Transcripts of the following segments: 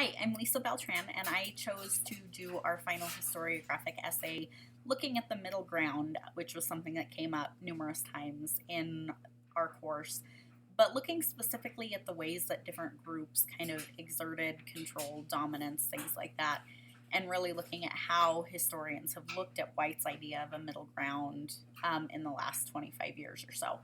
Hi, I'm Lisa Beltran, and I chose to do our final historiographic essay looking at the middle ground, which was something that came up numerous times in our course, but looking specifically at the ways that different groups kind of exerted control, dominance, things like that, and really looking at how historians have looked at White's idea of a middle ground in the last 25 years or so.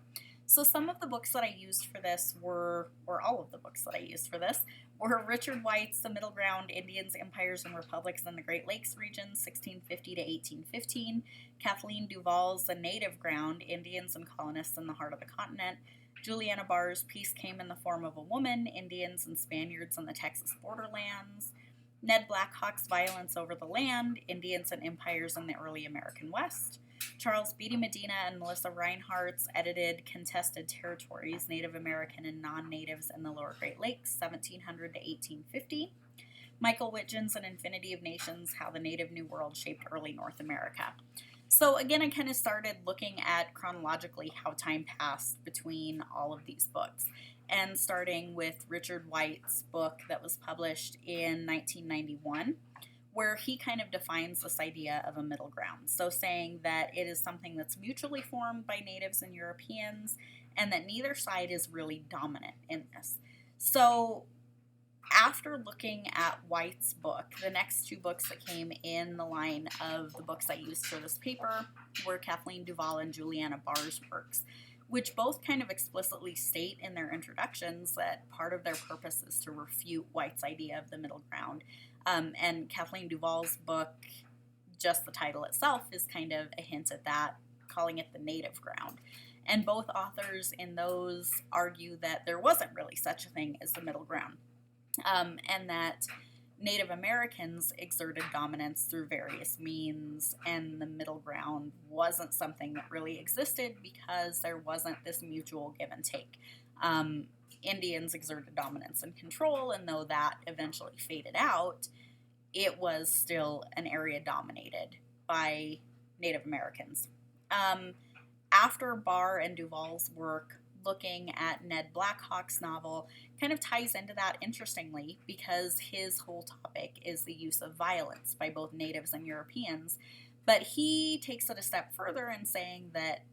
So some of the books that I used for this were, or all of the books that I used for this, were Richard White's The Middle Ground, Indians, Empires, and Republics in the Great Lakes region, 1650 to 1815, Kathleen Duval's The Native Ground, Indians and Colonists in the Heart of the Continent, Juliana Barr's Peace Came in the Form of a Woman, Indians and Spaniards in the Texas Borderlands, Ned Blackhawk's Violence Over the Land, Indians and Empires in the Early American West, Charles Beatty Medina and Melissa Reinhardt's edited Contested Territories, Native American and Non-Natives in the Lower Great Lakes, 1700 to 1850, Michael Whitgin's An Infinity of Nations, How the Native New World Shaped Early North America. So again, I kind of started looking at chronologically how time passed between all of these books, and starting with Richard White's book that was published in 1991, where he kind of defines this idea of a middle ground. So saying that it is something that's mutually formed by natives and Europeans, and that neither side is really dominant in this. So after looking at White's book, the next two books that came in the line of the books I used for this paper were Kathleen Duval and Juliana Barr's works, which both kind of explicitly state in their introductions that part of their purpose is to refute White's idea of the middle ground. And Kathleen Duval's book, just the title itself, is kind of a hint at that, calling it the native ground. And both authors in those argue that there wasn't really such a thing as the middle ground, and that Native Americans exerted dominance through various means, and the middle ground wasn't something that really existed because there wasn't this mutual give and take. Indians exerted dominance and control, and though that eventually faded out, it was still an area dominated by Native Americans. After Barr and Duval's work, looking at Ned Blackhawk's novel kind of ties into that interestingly, because his whole topic is the use of violence by both natives and Europeans, but he takes it a step further in saying that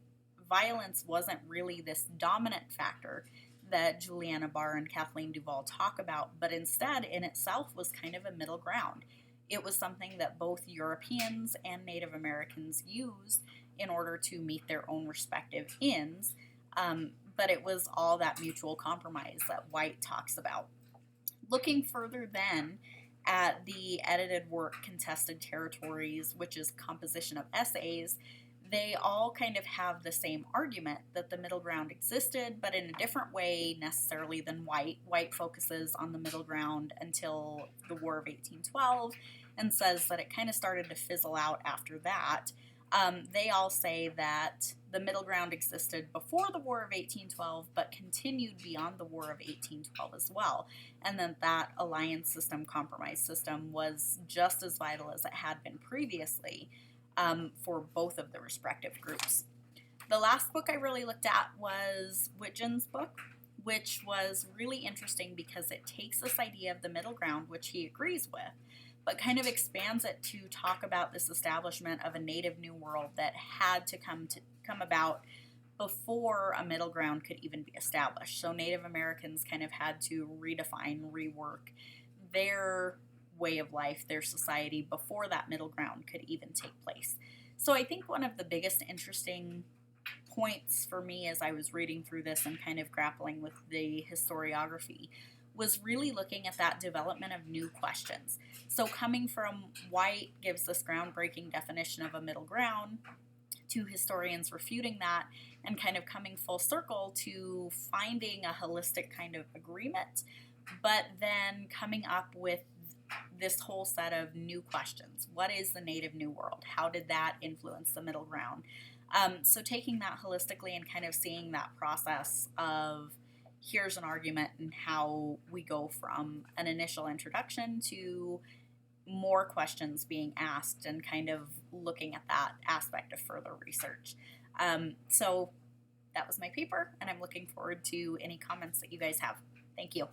violence wasn't really this dominant factor that Juliana Barr and Kathleen Duval talk about, but instead in itself was kind of a middle ground. It was something that both Europeans and Native Americans used in order to meet their own respective ends, but it was all that mutual compromise that White talks about. Looking further then at the edited work Contested Territories, which is composition of essays, they all kind of have the same argument that the middle ground existed, but in a different way necessarily than White. White focuses on the middle ground until the War of 1812 and says that it kind of started to fizzle out after that. They all say that the middle ground existed before the War of 1812, but continued beyond the War of 1812 as well, and that alliance system, compromise system, was just as vital as it had been previously for both of the respective groups. The last book I really looked at was Whitgin's book, which was really interesting because it takes this idea of the middle ground, which he agrees with, but kind of expands it to talk about this establishment of a native new world that had to come about before a middle ground could even be established. So Native Americans kind of had to redefine, rework their way of life, their society, before that middle ground could even take place. So I think one of the biggest interesting points for me as I was reading through this and kind of grappling with the historiography was really looking at that development of new questions. So coming from White gives this groundbreaking definition of a middle ground, to historians refuting that, and kind of coming full circle to finding a holistic kind of agreement, but then coming up with this whole set of new questions. What is the native new world? How did that influence the middle ground? So taking that holistically and kind of seeing that process of here's an argument and how we go from an initial introduction to more questions being asked and kind of looking at that aspect of further research. So that was my paper, and I'm looking forward to any comments that you guys have. Thank you.